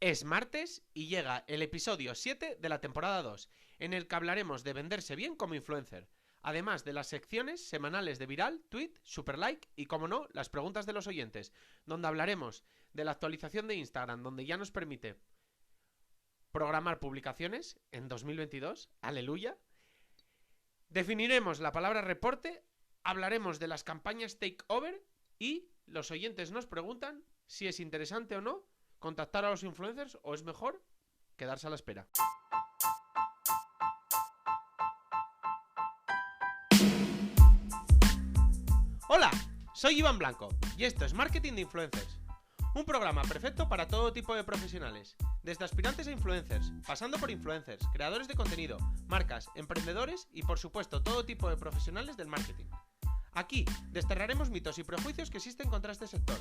Es martes y llega el episodio 7 de la temporada 2, en el que hablaremos de venderse bien como influencer, además de las secciones semanales de Viral, Tweet, Superlike y, como no, las preguntas de los oyentes, donde hablaremos de la actualización de Instagram, donde ya nos permite programar publicaciones en 2022, aleluya. Definiremos la palabra reporte, hablaremos de las campañas takeover y los oyentes nos preguntan si es interesante o no contactar a los influencers o es mejor quedarse a la espera. Hola, soy Iván Blanco y esto es Marketing de Influencers, un programa perfecto para todo tipo de profesionales, desde aspirantes a influencers, pasando por influencers, creadores de contenido, marcas, emprendedores y por supuesto todo tipo de profesionales del marketing. Aquí desterraremos mitos y prejuicios que existen contra este sector,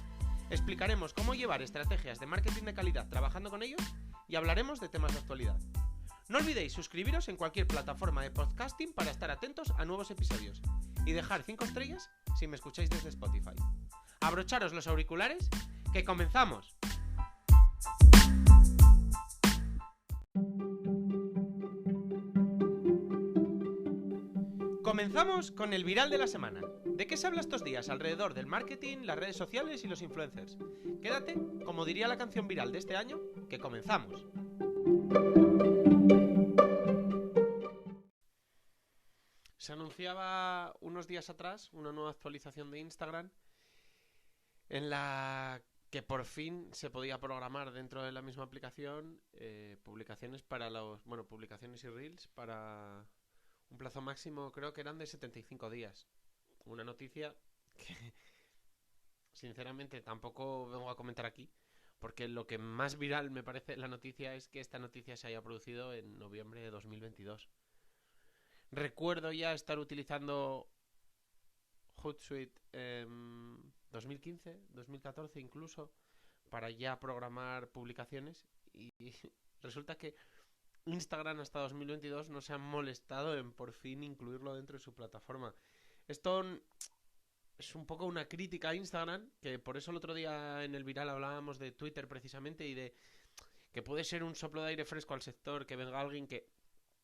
explicaremos cómo llevar estrategias de marketing de calidad trabajando con ellos y hablaremos de temas de actualidad. No olvidéis suscribiros en cualquier plataforma de podcasting para estar atentos a nuevos episodios y dejar 5 estrellas si me escucháis desde Spotify. Abrocharos los auriculares, que comenzamos. Comenzamos con el viral de la semana. ¿De qué se habla estos días alrededor del marketing, las redes sociales y los influencers? Quédate, como diría la canción viral de este año, que comenzamos. Se anunciaba unos días atrás una nueva actualización de Instagram en la que por fin se podía programar dentro de la misma aplicación publicaciones para publicaciones y reels para un plazo máximo, creo que eran de 75 días. Una noticia que sinceramente tampoco vengo a comentar aquí, porque lo que más viral me parece la noticia es que esta noticia se haya producido en noviembre de 2022. Recuerdo ya estar utilizando Hootsuite en 2015, 2014 incluso, para ya programar publicaciones, y resulta que Instagram hasta 2022 no se ha molestado en por fin incluirlo dentro de su plataforma. Esto es un poco una crítica a Instagram, que por eso el otro día en el viral hablábamos de Twitter precisamente y de que puede ser un soplo de aire fresco al sector, que venga alguien que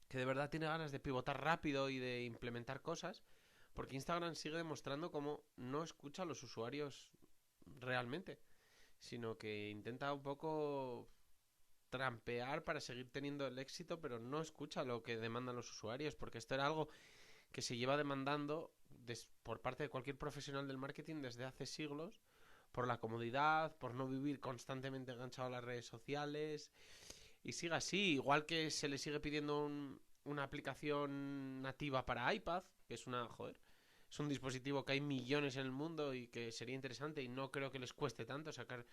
de verdad tiene ganas de pivotar rápido y de implementar cosas, porque Instagram sigue demostrando cómo no escucha a los usuarios realmente, sino que intenta un poco trampear para seguir teniendo el éxito, pero no escucha lo que demandan los usuarios, porque esto era algo que se lleva demandando por parte de cualquier profesional del marketing desde hace siglos, por la comodidad, por no vivir constantemente enganchado a las redes sociales, y sigue así, igual que se le sigue pidiendo una aplicación nativa para iPad, que es es un dispositivo que hay millones en el mundo y que sería interesante, y no creo que les cueste tanto sacar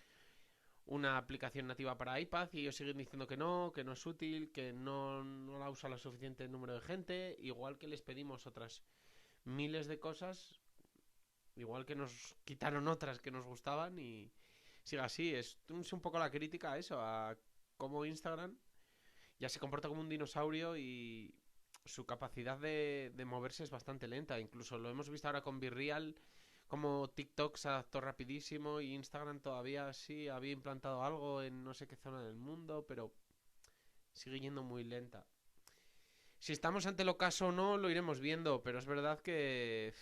una aplicación nativa para iPad, y ellos siguen diciendo que no es útil, que no la usa lo suficiente número de gente, igual que les pedimos otras miles de cosas, igual que nos quitaron otras que nos gustaban, y sigue así. Es un poco la crítica a eso, a cómo Instagram ya se comporta como un dinosaurio y su capacidad de moverse es bastante lenta. Incluso lo hemos visto ahora con Virreal, como TikTok se adaptó rapidísimo y Instagram todavía sí había implantado algo en no sé qué zona del mundo, pero sigue yendo muy lenta. Si estamos ante el ocaso o no, lo iremos viendo, pero es verdad que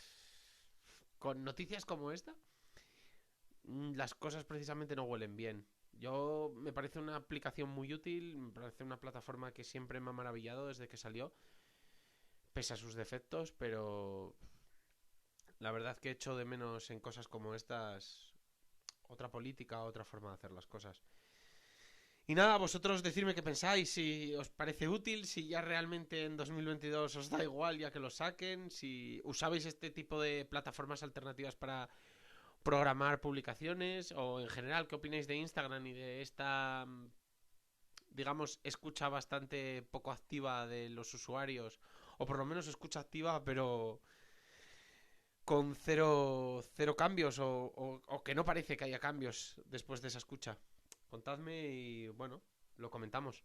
con noticias como esta, las cosas precisamente no huelen bien. Me parece una aplicación muy útil, me parece una plataforma que siempre me ha maravillado desde que salió, pese a sus defectos, pero la verdad que echo de menos en cosas como estas otra política, otra forma de hacer las cosas. Y nada, vosotros decidme qué pensáis, si os parece útil, si ya realmente en 2022 os da igual ya que lo saquen, si usabais este tipo de plataformas alternativas para programar publicaciones, o en general qué opináis de Instagram y de esta, digamos, escucha bastante poco activa de los usuarios, o por lo menos escucha activa pero con cero cambios, o que no parece que haya cambios después de esa escucha. Contadme y bueno, lo comentamos.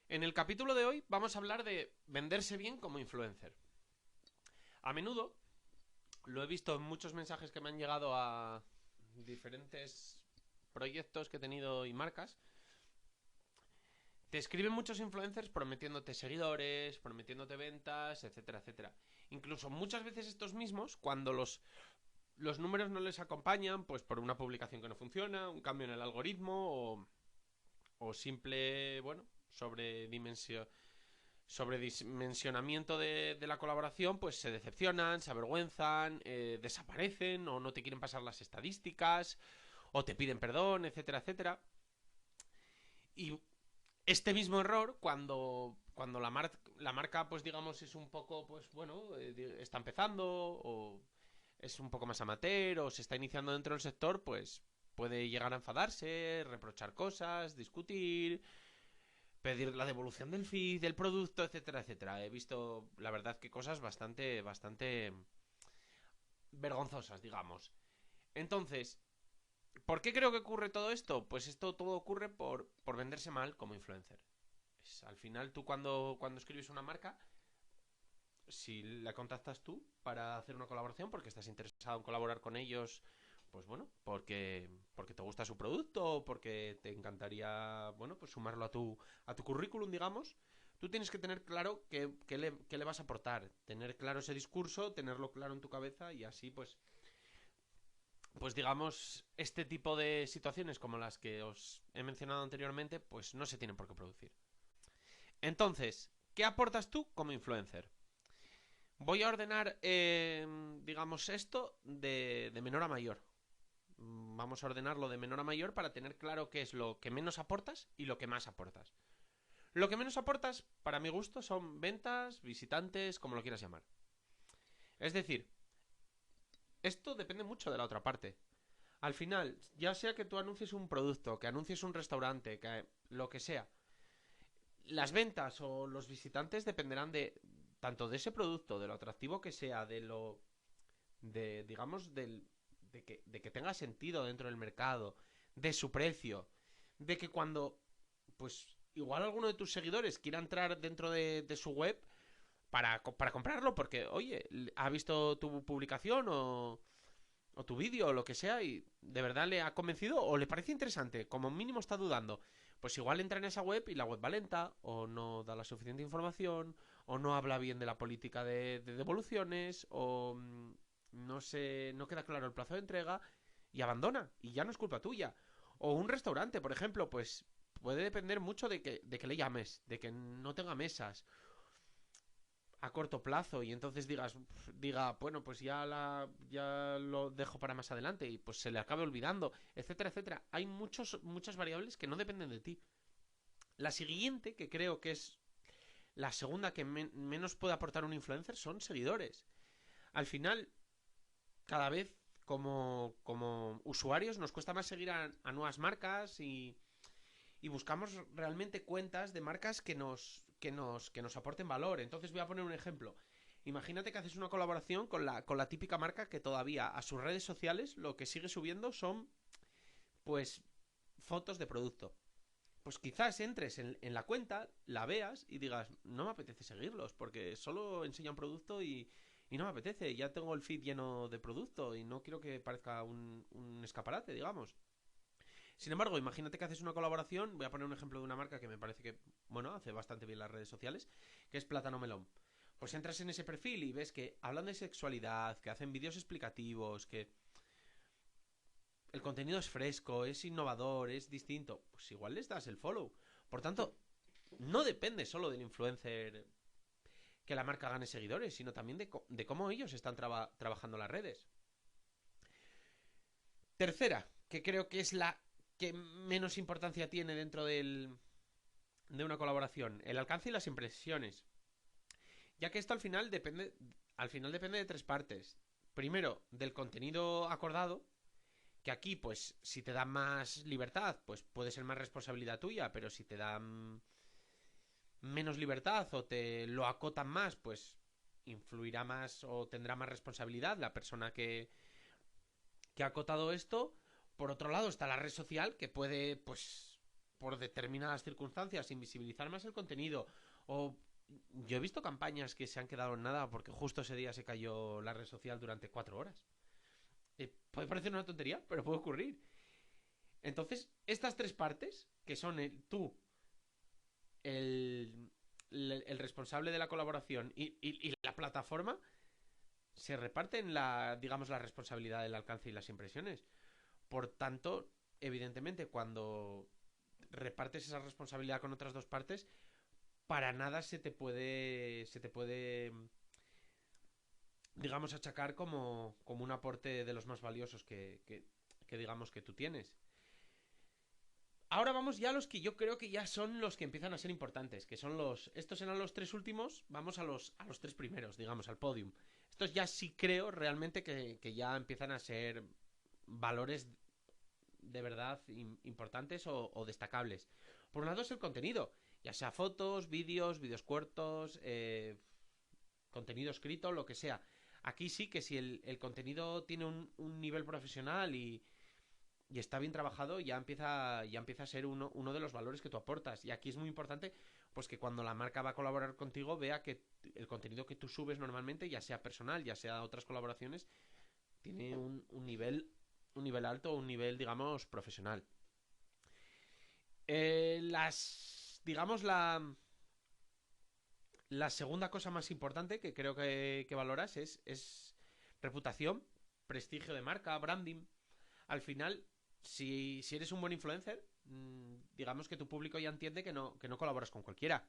En el capítulo de hoy vamos a hablar de venderse bien como influencer. A menudo lo he visto en muchos mensajes que me han llegado a diferentes proyectos que he tenido y marcas, te escriben muchos influencers prometiéndote seguidores, prometiéndote ventas, etcétera, etcétera. Incluso muchas veces estos mismos, cuando los números no les acompañan, pues por una publicación que no funciona, un cambio en el algoritmo o simple, bueno, sobredimensionamiento de la colaboración, pues se decepcionan, se avergüenzan, desaparecen o no te quieren pasar las estadísticas o te piden perdón, etcétera, etcétera. Y este mismo error, cuando la marca, pues digamos, es un poco, pues bueno, está empezando o es un poco más amateur o se está iniciando dentro del sector, pues puede llegar a enfadarse, reprochar cosas, discutir, pedir la devolución del feed, del producto, etcétera, etcétera. He visto, la verdad, que cosas bastante vergonzosas, digamos. Entonces, ¿por qué creo que ocurre todo esto? Pues esto todo ocurre por venderse mal como influencer. Al final, tú cuando escribes una marca, si la contactas tú para hacer una colaboración, porque estás interesado en colaborar con ellos, pues bueno, porque te gusta su producto, porque te encantaría, bueno, pues sumarlo a tu currículum, digamos, tú tienes que tener claro qué le vas a aportar, tener claro ese discurso, tenerlo claro en tu cabeza y así, pues digamos, este tipo de situaciones como las que os he mencionado anteriormente, pues no se tienen por qué producir. Entonces, ¿qué aportas tú como influencer? Voy a ordenar, digamos, esto de menor a mayor. Vamos a ordenarlo de menor a mayor para tener claro qué es lo que menos aportas y lo que más aportas. Lo que menos aportas, para mi gusto, son ventas, visitantes, como lo quieras llamar. Es decir, esto depende mucho de la otra parte. Al final, ya sea que tú anuncies un producto, que anuncies un restaurante, que lo que sea, las ventas o los visitantes dependerán de tanto de ese producto, de lo atractivo que sea, digamos, de que tenga sentido dentro del mercado, de su precio, de que cuando, pues, igual alguno de tus seguidores quiera entrar dentro de su web para comprarlo, porque, oye, ha visto tu publicación o tu vídeo o lo que sea y de verdad le ha convencido o le parece interesante, como mínimo está dudando, pues igual entra en esa web y la web va lenta o no da la suficiente información o no habla bien de la política de devoluciones o no queda claro el plazo de entrega y abandona y ya no es culpa tuya. O un restaurante, por ejemplo, pues puede depender mucho de que le llames, de que no tenga mesas a corto plazo y entonces diga, bueno, pues ya lo dejo para más adelante y pues se le acabe olvidando, etcétera, etcétera. Hay muchas variables que no dependen de ti. La siguiente, que creo que es la segunda que menos puede aportar un influencer, son seguidores. Al final, cada vez como usuarios nos cuesta más seguir a nuevas marcas y buscamos realmente cuentas de marcas que nos aporten valor. Entonces voy a poner un ejemplo. Imagínate que haces una colaboración con la típica marca que todavía a sus redes sociales lo que sigue subiendo son, pues, fotos de producto. Pues quizás entres en la cuenta, la veas y digas, no me apetece seguirlos porque solo enseñan producto y no me apetece. Ya tengo el feed lleno de producto y no quiero que parezca un escaparate, digamos. Sin embargo, imagínate que haces una colaboración, voy a poner un ejemplo de una marca que me parece que, bueno, hace bastante bien las redes sociales, que es Plátano Melón. Pues entras en ese perfil y ves que hablan de sexualidad, que hacen vídeos explicativos, que el contenido es fresco, es innovador, es distinto, pues igual les das el follow. Por tanto, no depende solo del influencer que la marca gane seguidores, sino también de cómo ellos están trabajando las redes. Tercera, que creo que es la que menos importancia tiene dentro de una colaboración, el alcance y las impresiones. Ya que esto al final depende de tres partes. Primero, del contenido acordado, que aquí, pues, si te dan más libertad, pues puede ser más responsabilidad tuya, pero si te dan menos libertad o te lo acotan más, pues influirá más o tendrá más responsabilidad la persona que ha acotado esto. Por otro lado está la red social que puede, pues, por determinadas circunstancias, invisibilizar más el contenido. O yo he visto campañas que se han quedado en nada porque justo ese día se cayó la red social durante 4 horas. Puede parecer una tontería, pero puede ocurrir. Entonces, estas tres partes, que son tú, el responsable de la colaboración y la plataforma, se reparten digamos, la responsabilidad del alcance y las impresiones. Por tanto, evidentemente, cuando repartes esa responsabilidad con otras dos partes, para nada se te puede, digamos, achacar como un aporte de los más valiosos que digamos que tú tienes. Ahora vamos ya a los que yo creo que ya son los que empiezan a ser importantes, que son estos eran los tres últimos, vamos a los tres primeros, digamos, al podium. Estos ya sí creo realmente que ya empiezan a ser valores de verdad importantes o destacables. Por un lado es el contenido, ya sea fotos, vídeos cortos, contenido escrito, lo que sea. Aquí sí que si el contenido tiene un nivel profesional y está bien trabajado, ya empieza a ser uno de los valores que tú aportas. Y aquí es muy importante pues que cuando la marca va a colaborar contigo vea que el contenido que tú subes normalmente, ya sea personal, ya sea otras colaboraciones, tiene un nivel alto, un nivel, digamos, profesional. Digamos, la segunda cosa más importante que creo que valoras es reputación, prestigio de marca, branding. Al final, si eres un buen influencer, digamos que tu público ya entiende que no colaboras con cualquiera.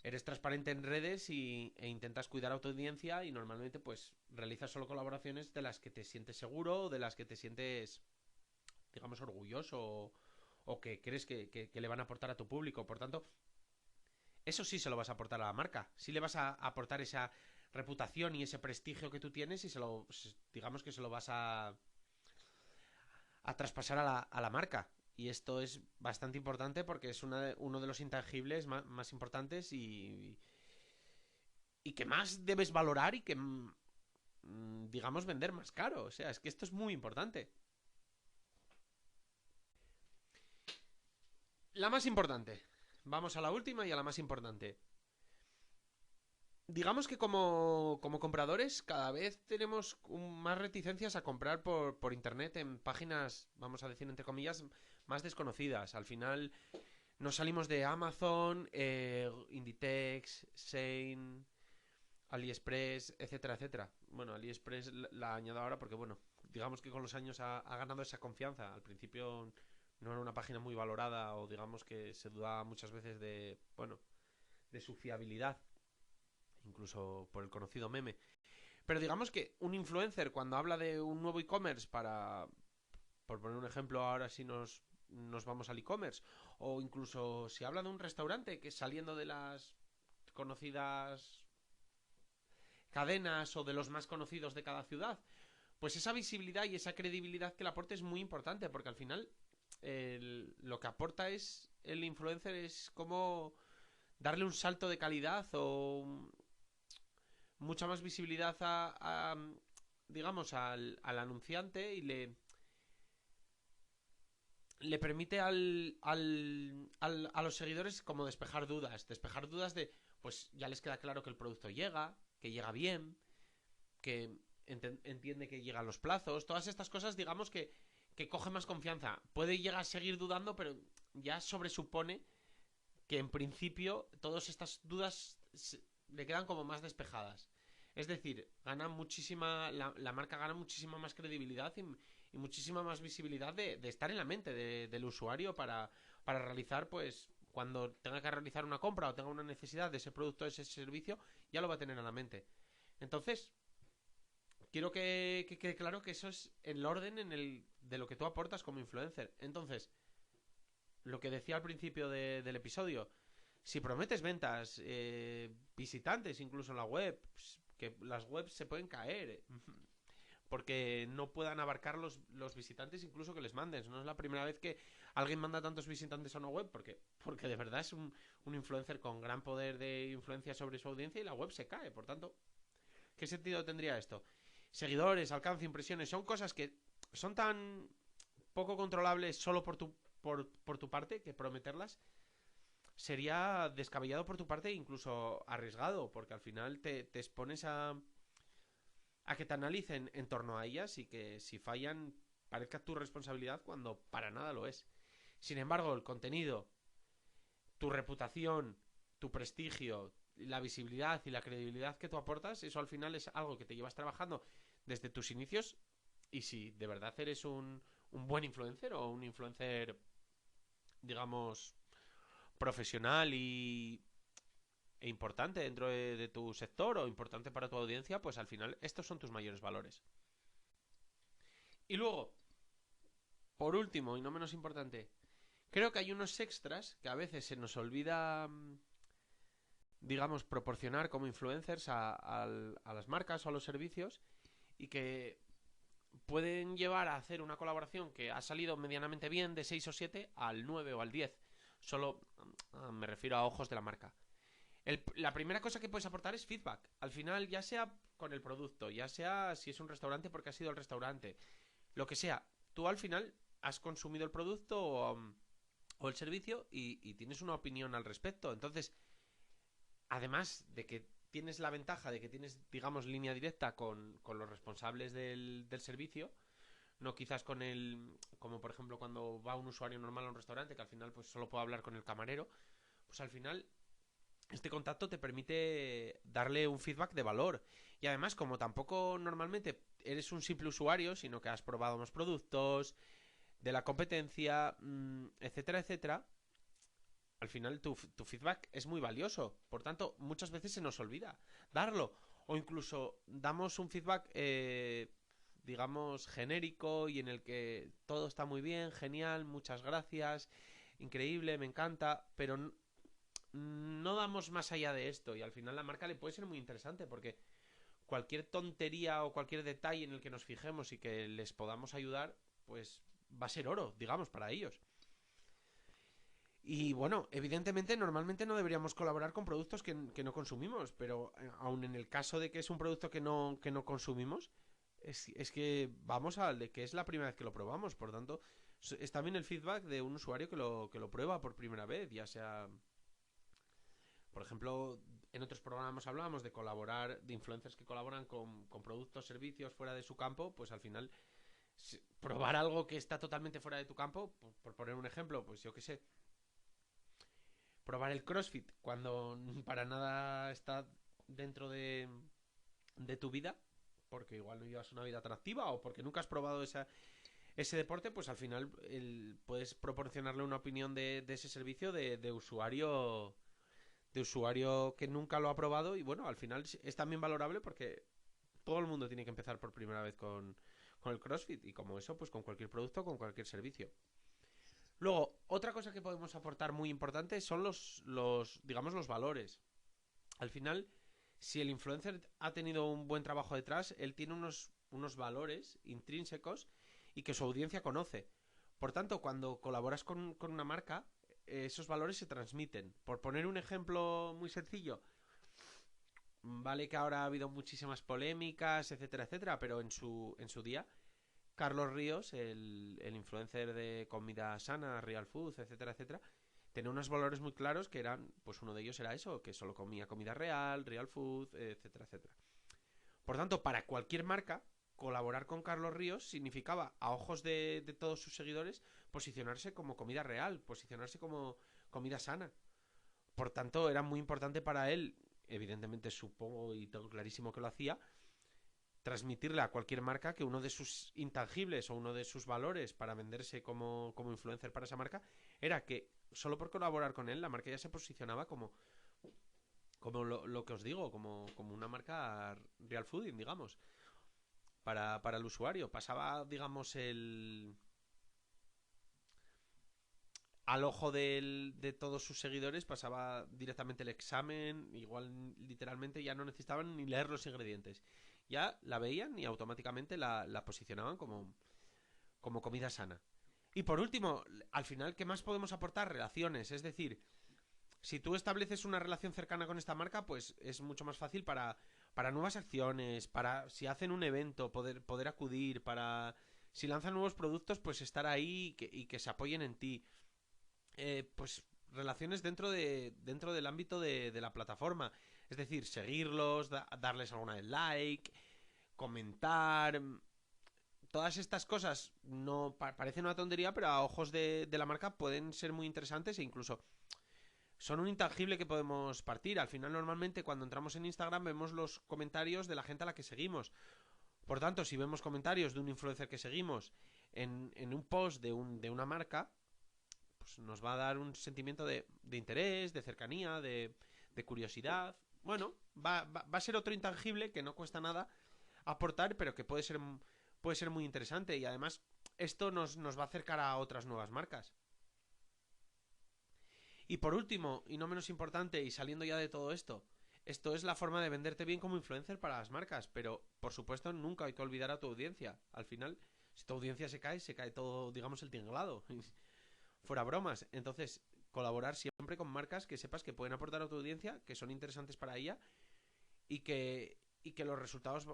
Eres transparente en redes e intentas cuidar a tu audiencia y normalmente pues realizas solo colaboraciones de las que te sientes seguro, de las que te sientes, digamos, orgulloso o que crees que le van a aportar a tu público. Por tanto, eso sí se lo vas a aportar a la marca. Sí le vas a aportar esa reputación y ese prestigio que tú tienes y digamos que se lo vas a traspasar a la marca. Y esto es bastante importante porque es uno de los intangibles más importantes y que más debes valorar y que, digamos, vender más caro. O sea, es que esto es muy importante. La más importante. Vamos a la última y a la más importante. Digamos que como compradores cada vez tenemos más reticencias a comprar por internet en páginas, vamos a decir entre comillas, más desconocidas. Al final nos salimos de Amazon, Inditex, Shein, AliExpress, etcétera, etcétera. Bueno, AliExpress la añado ahora porque, bueno, digamos que con los años ha ganado esa confianza. Al principio no era una página muy valorada o digamos que se dudaba muchas veces bueno, de su fiabilidad, incluso por el conocido meme. Pero digamos que un influencer cuando habla de un nuevo e-commerce por poner un ejemplo, ahora sí nos vamos al e-commerce, o incluso si habla de un restaurante que saliendo de las conocidas cadenas o de los más conocidos de cada ciudad, pues esa visibilidad y esa credibilidad que le aporta es muy importante, porque al final lo que aporta es el influencer es como darle un salto de calidad o mucha más visibilidad digamos, al anunciante y le permite a los seguidores como despejar dudas de, pues ya les queda claro que el producto llega, que llega bien, que entiende que llegan los plazos, todas estas cosas, digamos que coge más confianza. Puede llegar a seguir dudando, pero ya sobresupone que en principio todas estas dudas le quedan como más despejadas. Es decir, la marca gana muchísima más credibilidad y muchísima más visibilidad de estar en la mente del usuario para realizar, pues, cuando tenga que realizar una compra o tenga una necesidad de ese producto o ese servicio, ya lo va a tener en la mente. Entonces, quiero que quede claro que eso es el orden de lo que tú aportas como influencer. Entonces, lo que decía al principio del episodio, si prometes ventas, visitantes incluso en la web, pues, que las webs se pueden caer, porque no puedan abarcar los visitantes incluso que les mandes. No es la primera vez que alguien manda tantos visitantes a una web, porque de verdad es un influencer con gran poder de influencia sobre su audiencia y la web se cae. Por tanto, ¿qué sentido tendría esto? Seguidores, alcance, impresiones, son cosas que son tan poco controlables solo por tu parte que prometerlas sería descabellado por tu parte e incluso arriesgado, porque al final te expones a que te analicen en torno a ellas y que si fallan parezca tu responsabilidad cuando para nada lo es. Sin embargo, el contenido, tu reputación, tu prestigio, la visibilidad y la credibilidad que tú aportas, eso al final es algo que te llevas trabajando desde tus inicios. Y si de verdad eres un buen influencer o un influencer, digamos, profesional e importante dentro de tu sector o importante para tu audiencia, pues al final estos son tus mayores valores. Y luego, por último y no menos importante, creo que hay unos extras que a veces se nos olvida, digamos, proporcionar como influencers a las marcas o a los servicios y que pueden llevar a hacer una colaboración que ha salido medianamente bien de 6 o 7 al 9 o al 10. Solo me refiero a ojos de la marca. La primera cosa que puedes aportar es feedback. Al final, ya sea con el producto, ya sea si es un restaurante porque has ido al restaurante, lo que sea, tú al final has consumido el producto o el servicio y tienes una opinión al respecto. Entonces, además de que tienes la ventaja de que tienes, digamos, línea directa con los responsables del servicio, no quizás con el, como por ejemplo cuando va un usuario normal a un restaurante, que al final pues solo puedo hablar con el camarero, pues al final este contacto te permite darle un feedback de valor. Y además, como tampoco normalmente eres un simple usuario, sino que has probado unos productos de la competencia, etcétera, etcétera, al final tu feedback es muy valioso. Por tanto, muchas veces se nos olvida darlo. O incluso damos un feedback, digamos, genérico y en el que todo está muy bien, genial, muchas gracias, increíble, me encanta, pero no damos más allá de esto. Y al final la marca le puede ser muy interesante porque cualquier tontería o cualquier detalle en el que nos fijemos y que les podamos ayudar, pues va a ser oro, digamos, para ellos. Y bueno, evidentemente normalmente no deberíamos colaborar con productos que no consumimos, pero aun en el caso de que es un producto que no consumimos, es que vamos al de que es la primera vez que lo probamos, por tanto, es también el feedback de un usuario que lo prueba por primera vez, ya sea, por ejemplo, en otros programas hablábamos de colaborar, de influencers que colaboran con productos, servicios fuera de su campo, pues al final probar algo que está totalmente fuera de tu campo, por poner un ejemplo, pues yo qué sé, probar el CrossFit cuando para nada está dentro de tu vida, porque igual no llevas una vida atractiva o porque nunca has probado ese deporte, pues al final puedes proporcionarle una opinión de ese servicio de usuario que nunca lo ha probado y bueno, al final es también valorable porque todo el mundo tiene que empezar por primera vez con el CrossFit y como eso, pues con cualquier producto, con cualquier servicio. Luego, otra cosa que podemos aportar muy importante son digamos, los valores. Al final, si el influencer ha tenido un buen trabajo detrás, él tiene unos valores intrínsecos y que su audiencia conoce. Por tanto, cuando colaboras con una marca, esos valores se transmiten. Por poner un ejemplo muy sencillo, vale que ahora ha habido muchísimas polémicas, etcétera, etcétera, pero en su día Carlos Ríos, el influencer de comida sana, real food, etcétera, etcétera, tenía unos valores muy claros que eran, pues uno de ellos era eso, que solo comía comida real food, etcétera, etcétera. Por tanto, para cualquier marca, colaborar con Carlos Ríos significaba, a ojos de todos sus seguidores, posicionarse como comida real, posicionarse como comida sana. Por tanto, era muy importante para él, evidentemente supongo y tengo clarísimo que lo hacía, transmitirle a cualquier marca que uno de sus intangibles o uno de sus valores para venderse como influencer para esa marca era que solo por colaborar con él la marca ya se posicionaba como lo que os digo, como una marca real fooding, digamos, para el usuario. Pasaba, digamos, al ojo de todos sus seguidores, pasaba directamente el examen, igual literalmente ya no necesitaban ni leer los ingredientes. Ya la veían y automáticamente la posicionaban como comida sana. Y por último, al final, ¿qué más podemos aportar? Relaciones. Es decir, si tú estableces una relación cercana con esta marca, pues es mucho más fácil para nuevas acciones, para si hacen un evento, poder acudir, para si lanzan nuevos productos, pues estar ahí y que se apoyen en ti. Pues relaciones dentro del ámbito de la plataforma. Es decir, seguirlos, darles alguna vez like, comentar, todas estas cosas no parecen una tontería, pero a ojos de la marca pueden ser muy interesantes e incluso son un intangible que podemos partir. Al final, normalmente, cuando entramos en Instagram, vemos los comentarios de la gente a la que seguimos. Por tanto, si vemos comentarios de un influencer que seguimos en un post de una marca, pues nos va a dar un sentimiento de interés, de cercanía, de curiosidad. Bueno, va a ser otro intangible que no cuesta nada aportar, pero que puede ser muy interesante. Y además, esto nos va a acercar a otras nuevas marcas. Y por último, y no menos importante, y saliendo ya de todo esto, esto es la forma de venderte bien como influencer para las marcas, pero por supuesto nunca hay que olvidar a tu audiencia. Al final, si tu audiencia se cae todo, digamos, el tinglado. Fuera bromas. Entonces, colaborar siempre con marcas que sepas que pueden aportar a tu audiencia, que son interesantes para ella y que los resultados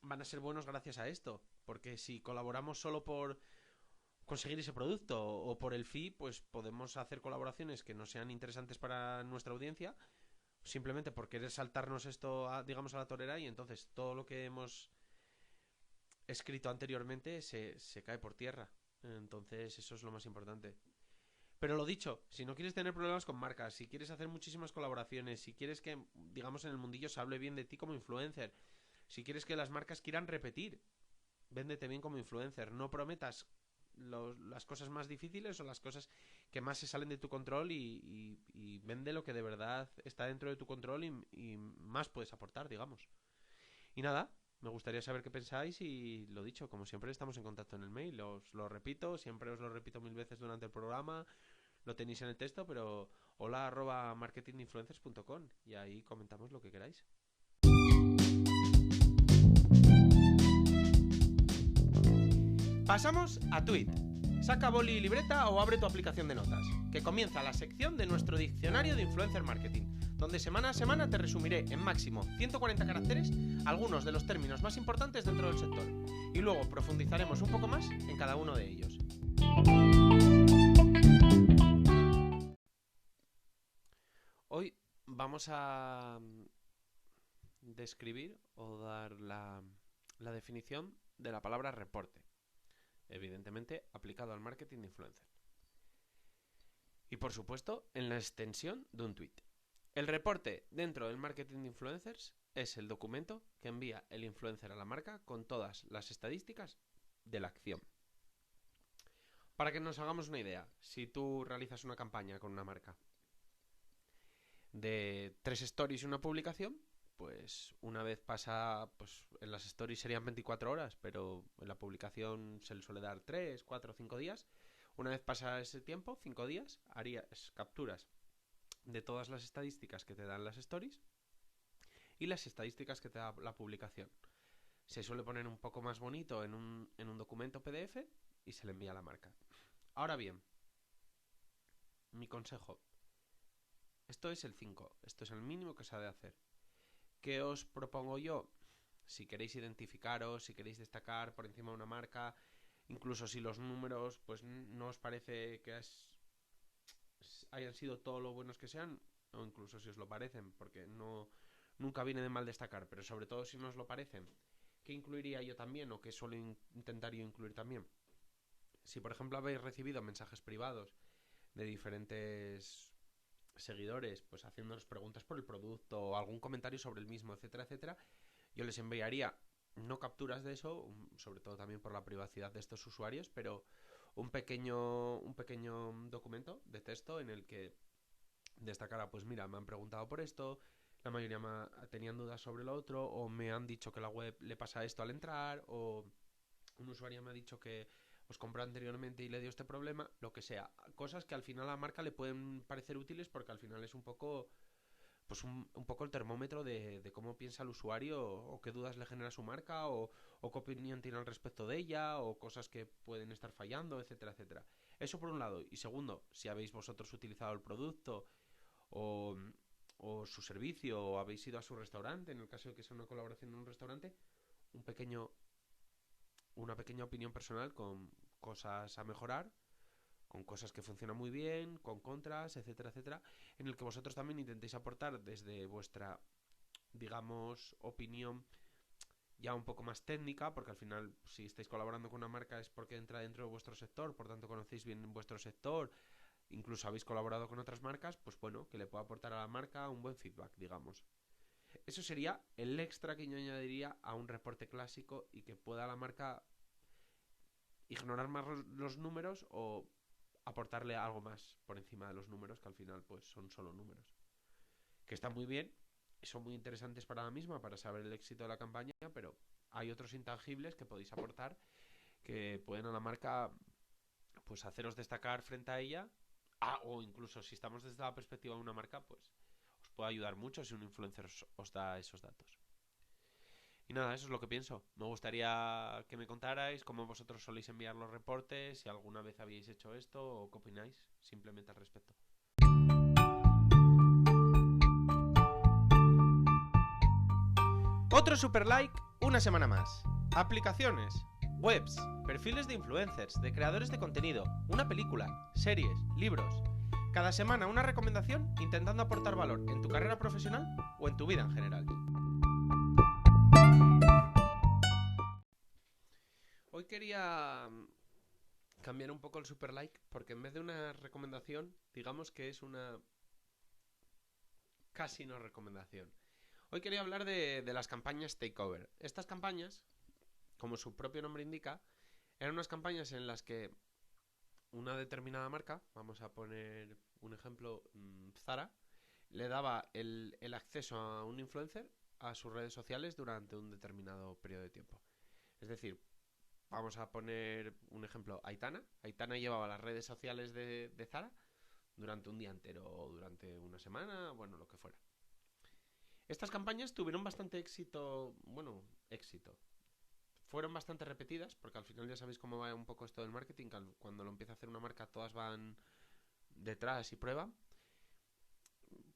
van a ser buenos gracias a esto. Porque si colaboramos solo por conseguir ese producto o por el fee, pues podemos hacer colaboraciones que no sean interesantes para nuestra audiencia simplemente por querer saltarnos esto digamos a la torera, y entonces todo lo que hemos escrito anteriormente se cae por tierra. Entonces eso es lo más importante. Pero lo dicho, si no quieres tener problemas con marcas, si quieres hacer muchísimas colaboraciones, si quieres que, digamos, en el mundillo se hable bien de ti como influencer, si quieres que las marcas quieran repetir, véndete bien como influencer. No prometas las cosas más difíciles o las cosas que más se salen de tu control y vende lo que de verdad está dentro de tu control y más puedes aportar, digamos. Y nada, me gustaría saber qué pensáis y lo dicho, como siempre estamos en contacto en el mail, os lo repito, siempre os lo repito 1000 veces durante el programa, lo tenéis en el texto, pero hola@marketinginfluencers.com y ahí comentamos lo que queráis. Pasamos a Tweet. Saca boli y libreta o abre tu aplicación de notas, que comienza la sección de nuestro diccionario de influencer marketing, donde semana a semana te resumiré en máximo 140 caracteres algunos de los términos más importantes dentro del sector, y luego profundizaremos un poco más en cada uno de ellos. Hoy vamos a describir o dar la definición de la palabra reporte, evidentemente aplicado al marketing de influencer. Y por supuesto, en la extensión de un tweet. El reporte dentro del marketing de influencers es el documento que envía el influencer a la marca con todas las estadísticas de la acción. Para que nos hagamos una idea, si tú realizas una campaña con una marca de 3 stories y una publicación, pues una vez pasa, pues en las stories serían 24 horas, pero en la publicación se le suele dar 3, 4, 5 días. Una vez pasa ese tiempo, 5 días, harías capturas de todas las estadísticas que te dan las stories y las estadísticas que te da la publicación. Se suele poner un poco más bonito en un documento PDF y se le envía a la marca. Ahora bien, mi consejo. Esto es el 5, esto es el mínimo que se ha de hacer. ¿Qué os propongo yo? Si queréis identificaros, si queréis destacar por encima de una marca, incluso si los números pues no os parece que hayan sido todo lo buenos que sean, o incluso si os lo parecen, porque nunca viene de mal destacar, pero sobre todo si no os lo parecen, ¿qué incluiría yo también o qué suelo intentar yo incluir también? Si por ejemplo habéis recibido mensajes privados de diferentes seguidores, pues haciéndonos preguntas por el producto o algún comentario sobre el mismo, etcétera, etcétera, yo les enviaría no capturas de eso, sobre todo también por la privacidad de estos usuarios, pero un pequeño documento de texto en el que destacara, pues mira, me han preguntado por esto, la mayoría tenían dudas sobre lo otro, o me han dicho que la web le pasa esto al entrar, o un usuario me ha dicho que os compró anteriormente y le dio este problema, lo que sea. Cosas que al final a la marca le pueden parecer útiles porque al final es un poco pues un poco el termómetro de cómo piensa el usuario o qué dudas le genera su marca o qué opinión tiene al respecto de ella o cosas que pueden estar fallando, etcétera, etcétera. Eso por un lado. Y segundo, si habéis vosotros utilizado el producto o, o su servicio o habéis ido a su restaurante, en el caso de que sea una colaboración en un restaurante, una pequeña opinión personal con cosas a mejorar, con cosas que funcionan muy bien, con contras, etcétera, etcétera, en el que vosotros también intentéis aportar desde vuestra, digamos, opinión ya un poco más técnica, porque al final si estáis colaborando con una marca es porque entra dentro de vuestro sector, por tanto conocéis bien vuestro sector, incluso habéis colaborado con otras marcas, pues bueno, que le pueda aportar a la marca un buen feedback, digamos. Eso sería el extra que yo añadiría a un reporte clásico y que pueda la marca ignorar más los números o aportarle algo más por encima de los números, que al final pues son solo números. Que están muy bien, son muy interesantes para la misma, para saber el éxito de la campaña, pero hay otros intangibles que podéis aportar que pueden a la marca pues haceros destacar frente a ella. O incluso si estamos desde la perspectiva de una marca, pues os puede ayudar mucho si un influencer os da esos datos. Y nada, eso es lo que pienso. Me gustaría que me contarais cómo vosotros soléis enviar los reportes, si alguna vez habéis hecho esto o qué opináis simplemente al respecto. Otro super like, una semana más. Aplicaciones, webs, perfiles de influencers, de creadores de contenido, una película, series, libros. Cada semana una recomendación intentando aportar valor en tu carrera profesional o en tu vida en general. Hoy quería cambiar un poco el super like porque en vez de una recomendación, digamos que es una casi no recomendación. Hoy quería hablar de las campañas takeover. Estas campañas, como su propio nombre indica, eran unas campañas en las que una determinada marca, vamos a poner un ejemplo, Zara, le daba el acceso a un influencer a sus redes sociales durante un determinado periodo de tiempo. Es decir, vamos a poner un ejemplo, Aitana. Aitana llevaba las redes sociales de Zara durante un día entero o durante una semana, bueno, lo que fuera. Estas campañas tuvieron bastante éxito, fueron bastante repetidas, porque al final ya sabéis cómo va un poco esto del marketing, cuando lo empieza a hacer una marca todas van detrás y prueban.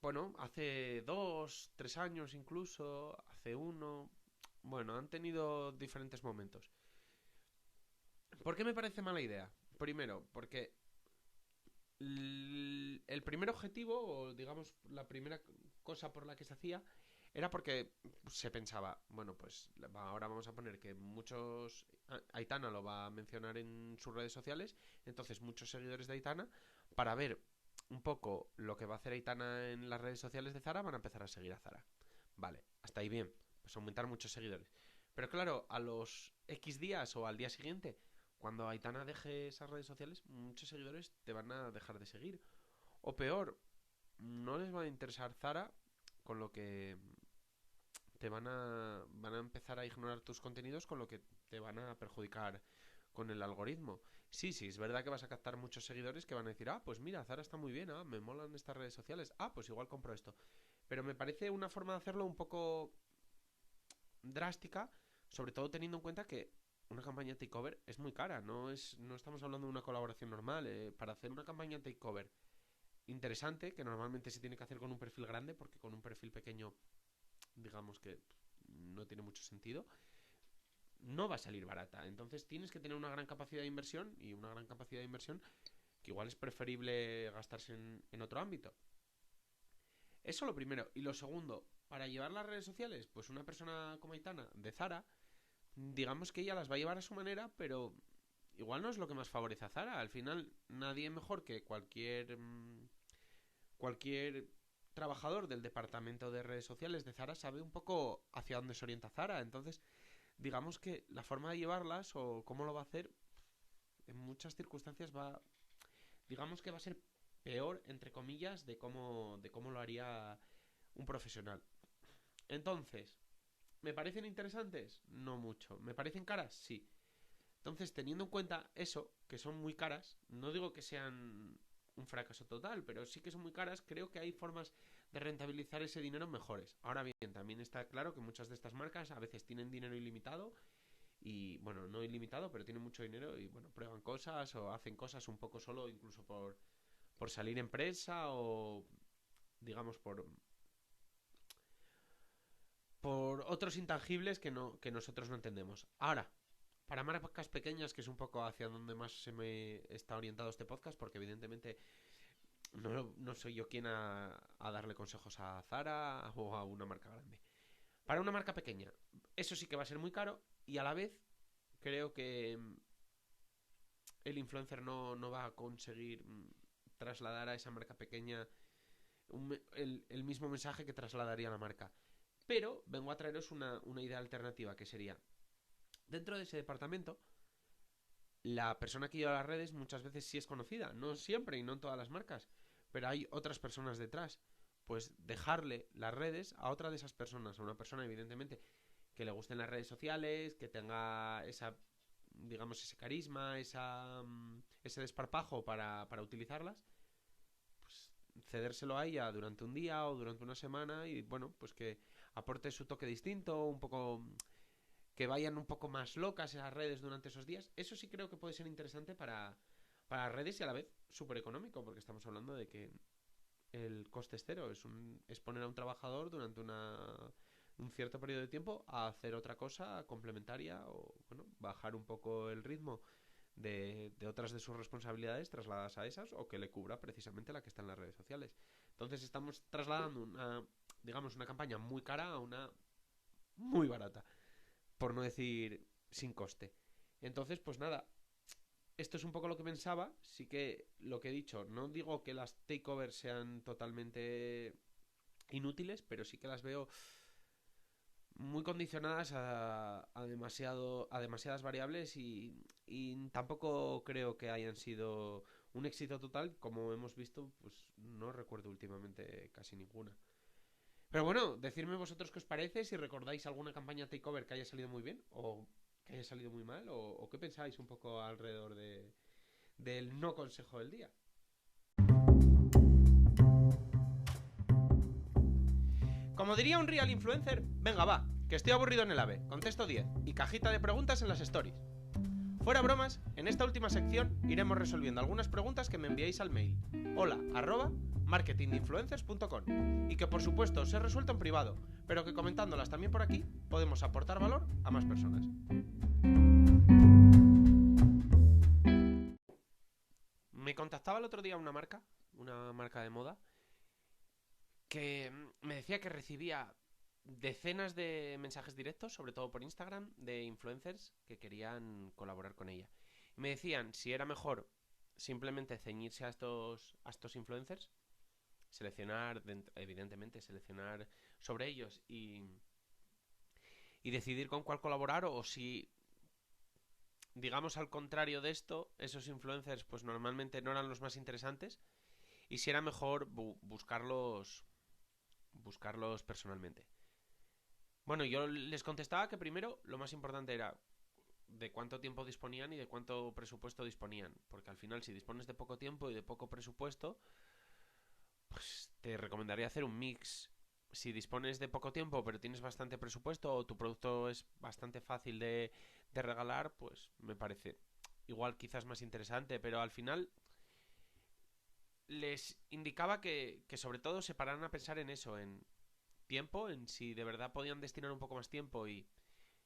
Bueno, hace 2, 3 años incluso, hace 1, bueno, han tenido diferentes momentos. ¿Por qué me parece mala idea? Primero, porque el primer objetivo, o digamos la primera cosa por la que se hacía, era porque se pensaba, bueno, pues ahora vamos a poner que muchos... Aitana lo va a mencionar en sus redes sociales, entonces muchos seguidores de Aitana, para ver un poco lo que va a hacer Aitana en las redes sociales de Zara, van a empezar a seguir a Zara. Vale, hasta ahí bien, pues aumentar muchos seguidores. Pero claro, a los X días o al día siguiente, cuando Aitana deje esas redes sociales, muchos seguidores te van a dejar de seguir. O peor, no les va a interesar Zara, con lo que van a empezar a ignorar tus contenidos, con lo que te van a perjudicar con el algoritmo. Sí, es verdad que vas a captar muchos seguidores que van a decir, pues mira, Zara está muy bien, me molan estas redes sociales, pues igual compro esto. Pero me parece una forma de hacerlo un poco drástica, sobre todo teniendo en cuenta que una campaña takeover es muy cara, no estamos hablando de una colaboración normal. Para hacer una campaña takeover interesante, que normalmente se tiene que hacer con un perfil grande, porque con un perfil pequeño digamos que no tiene mucho sentido, no va a salir barata. Entonces tienes que tener una gran capacidad de inversión, y una gran capacidad de inversión que igual es preferible gastarse en otro ámbito. Eso lo primero. Y lo segundo, para llevar las redes sociales, pues una persona como Aitana de Zara, digamos que ella las va a llevar a su manera, pero igual no es lo que más favorece a Zara. Al final nadie mejor que cualquier trabajador del departamento de redes sociales de Zara sabe un poco hacia dónde se orienta Zara. Entonces, digamos que la forma de llevarlas o cómo lo va a hacer, en muchas circunstancias digamos que va a ser peor, entre comillas, de cómo lo haría un profesional. Entonces, ¿me parecen interesantes? No mucho. ¿Me parecen caras? Sí. Entonces, teniendo en cuenta eso, que son muy caras, no digo que sean un fracaso total, pero sí que son muy caras, creo que hay formas de rentabilizar ese dinero mejores. Ahora bien, también está claro que muchas de estas marcas a veces tienen dinero ilimitado y, bueno, no ilimitado, pero tienen mucho dinero y, bueno, prueban cosas o hacen cosas un poco solo, incluso por salir en prensa o, digamos, por otros intangibles que nosotros no entendemos. Ahora, para marcas pequeñas, que es un poco hacia donde más se me está orientado este podcast, porque evidentemente no soy yo quien a darle consejos a Zara o a una marca grande. Para una marca pequeña, eso sí que va a ser muy caro y a la vez creo que el influencer no va a conseguir trasladar a esa marca pequeña el mismo mensaje que trasladaría la marca. Pero vengo a traeros una idea alternativa, que sería, dentro de ese departamento, la persona que lleva las redes muchas veces sí es conocida, no siempre y no en todas las marcas, pero hay otras personas detrás. Pues dejarle las redes a otra de esas personas, a una persona evidentemente que le gusten las redes sociales, que tenga esa, digamos, ese carisma, ese desparpajo para utilizarlas, pues cedérselo a ella durante un día o durante una semana y bueno, pues que aporte su toque distinto, un poco que vayan un poco más locas esas redes durante esos días. Eso sí creo que puede ser interesante para redes y a la vez súper económico, porque estamos hablando de que el coste es cero, es poner a un trabajador durante un cierto periodo de tiempo a hacer otra cosa complementaria o bueno, bajar un poco el ritmo de otras de sus responsabilidades trasladadas a esas o que le cubra precisamente la que está en las redes sociales. Entonces estamos trasladando digamos, una campaña muy cara a una muy barata, por no decir sin coste. Entonces, pues nada, esto es un poco lo que pensaba. Sí que lo que he dicho, no digo que las takeovers sean totalmente inútiles, pero sí que las veo muy condicionadas a demasiadas variables y tampoco creo que hayan sido un éxito total. Como hemos visto, pues no recuerdo últimamente casi ninguna. Pero bueno, decidme vosotros qué os parece, si recordáis alguna campaña takeover que haya salido muy bien o que haya salido muy mal o qué pensáis un poco alrededor del no consejo del día. Como diría un real influencer, venga va, que estoy aburrido en el AVE, contesto 10 y cajita de preguntas en las stories. Fuera bromas, en esta última sección iremos resolviendo algunas preguntas que me enviáis al mail hola@marketingdeinfluencers.com y que por supuesto os he resuelto en privado, pero que comentándolas también por aquí podemos aportar valor a más personas. Me contactaba el otro día una marca de moda, que me decía que recibía decenas de mensajes directos, sobre todo por Instagram, de influencers que querían colaborar con ella. Y me decían si era mejor simplemente ceñirse a estos influencers, evidentemente, seleccionar sobre ellos y decidir con cuál colaborar, o si, digamos, al contrario de esto, esos influencers pues normalmente no eran los más interesantes y si era mejor buscarlos personalmente. Bueno, yo les contestaba que primero lo más importante era de cuánto tiempo disponían y de cuánto presupuesto disponían, porque al final si dispones de poco tiempo y de poco presupuesto, pues te recomendaría hacer un mix. Si dispones de poco tiempo pero tienes bastante presupuesto o tu producto es bastante fácil de regalar, pues me parece igual quizás más interesante, pero al final les indicaba que sobre todo se pararan a pensar en eso, en tiempo, en si de verdad podían destinar un poco más tiempo y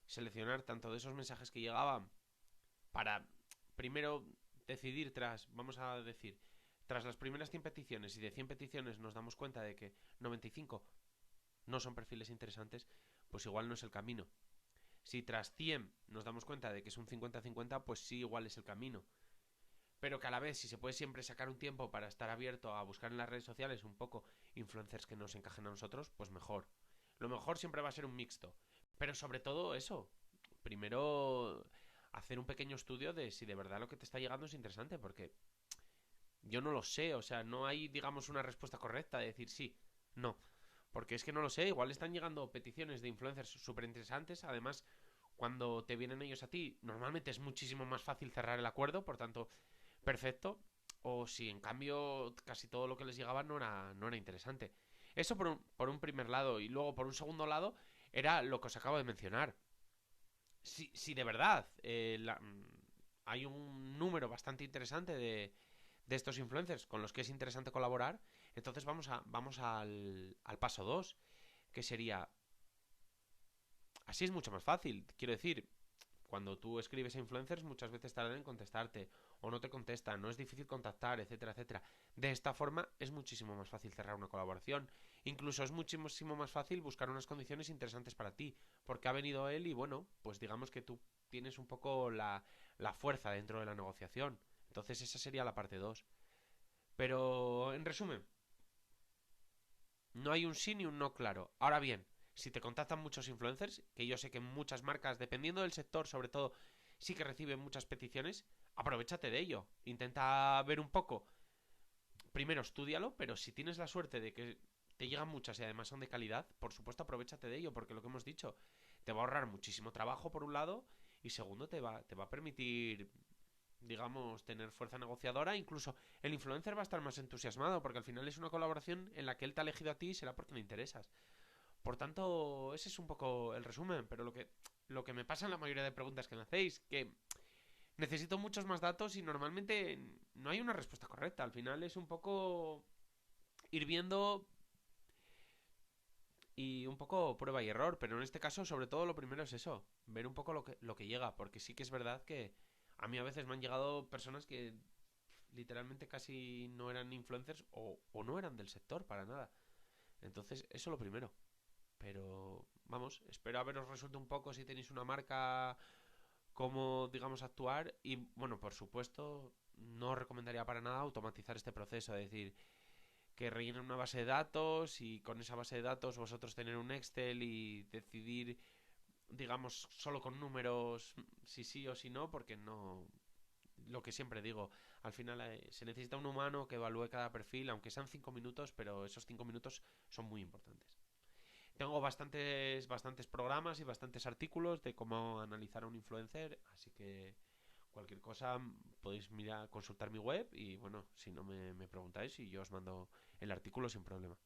seleccionar tanto de esos mensajes que llegaban para primero decidir tras las primeras 100 peticiones y de 100 peticiones nos damos cuenta de que 95 no son perfiles interesantes, pues igual no es el camino. Si tras 100 nos damos cuenta de que es un 50-50, pues sí, igual es el camino. Pero que a la vez, si se puede siempre sacar un tiempo para estar abierto a buscar en las redes sociales un poco influencers que nos encajen a nosotros, pues mejor. Lo mejor siempre va a ser un mixto. Pero sobre todo eso, primero hacer un pequeño estudio de si de verdad lo que te está llegando es interesante, porque yo no lo sé, o sea, no hay, digamos, una respuesta correcta de decir sí, no. Porque es que no lo sé, igual están llegando peticiones de influencers súper interesantes, además, cuando te vienen ellos a ti, normalmente es muchísimo más fácil cerrar el acuerdo, por tanto, perfecto. O si en cambio casi todo lo que les llegaba no era interesante. Eso por un primer lado. Y luego por un segundo lado era lo que os acabo de mencionar. Si de verdad hay un número bastante interesante de estos influencers con los que es interesante colaborar, entonces vamos al paso 2, que sería... Así es mucho más fácil. Quiero decir, cuando tú escribes a influencers muchas veces tardan en contestarte o no te contestan, no es difícil contactar, etcétera, etcétera. De esta forma es muchísimo más fácil cerrar una colaboración. Incluso es muchísimo más fácil buscar unas condiciones interesantes para ti, porque ha venido él y bueno, pues digamos que tú tienes un poco la fuerza dentro de la negociación. Entonces esa sería la parte 2. Pero en resumen, no hay un sí ni un no claro. Ahora bien, si te contactan muchos influencers, que yo sé que muchas marcas, dependiendo del sector sobre todo, sí que reciben muchas peticiones, aprovéchate de ello. Intenta ver un poco. Primero estúdialo, pero si tienes la suerte de que te llegan muchas y además son de calidad, por supuesto aprovéchate de ello, porque lo que hemos dicho, te va a ahorrar muchísimo trabajo por un lado y segundo te va a permitir, digamos, tener fuerza negociadora. Incluso el influencer va a estar más entusiasmado porque al final es una colaboración en la que él te ha elegido a ti y será porque le interesas. Por tanto, ese es un poco el resumen, pero lo que me pasa en la mayoría de preguntas que me hacéis, que necesito muchos más datos y normalmente no hay una respuesta correcta. Al final es un poco ir viendo y un poco prueba y error, pero en este caso sobre todo lo primero es eso, ver un poco lo que llega, porque sí que es verdad que a mí a veces me han llegado personas que literalmente casi no eran influencers o no eran del sector para nada. Entonces eso lo primero. Pero vamos, espero haberos resuelto un poco si tenéis una marca, cómo digamos actuar. Y bueno, por supuesto, no os recomendaría para nada automatizar este proceso, es decir, que rellenen una base de datos y con esa base de datos vosotros tener un Excel y decidir, digamos, solo con números si sí o si no, porque no, lo que siempre digo, al final se necesita un humano que evalúe cada perfil, aunque sean 5 minutos, pero esos 5 minutos son muy importantes. Tengo bastantes programas y bastantes artículos de cómo analizar a un influencer, así que cualquier cosa podéis consultar mi web y bueno, si no me preguntáis y yo os mando el artículo sin problema.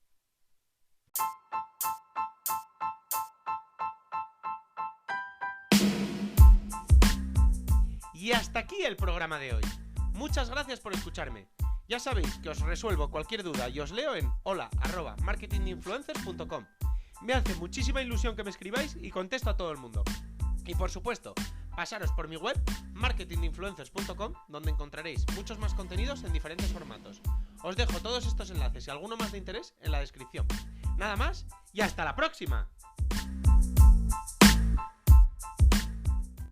Y hasta aquí el programa de hoy. Muchas gracias por escucharme. Ya sabéis que os resuelvo cualquier duda y os leo en hola@marketinginfluencers.com. Me hace muchísima ilusión que me escribáis y contesto a todo el mundo. Y por supuesto, pasaros por mi web marketinginfluencers.com, donde encontraréis muchos más contenidos en diferentes formatos. Os dejo todos estos enlaces y alguno más de interés en la descripción. Nada más y hasta la próxima.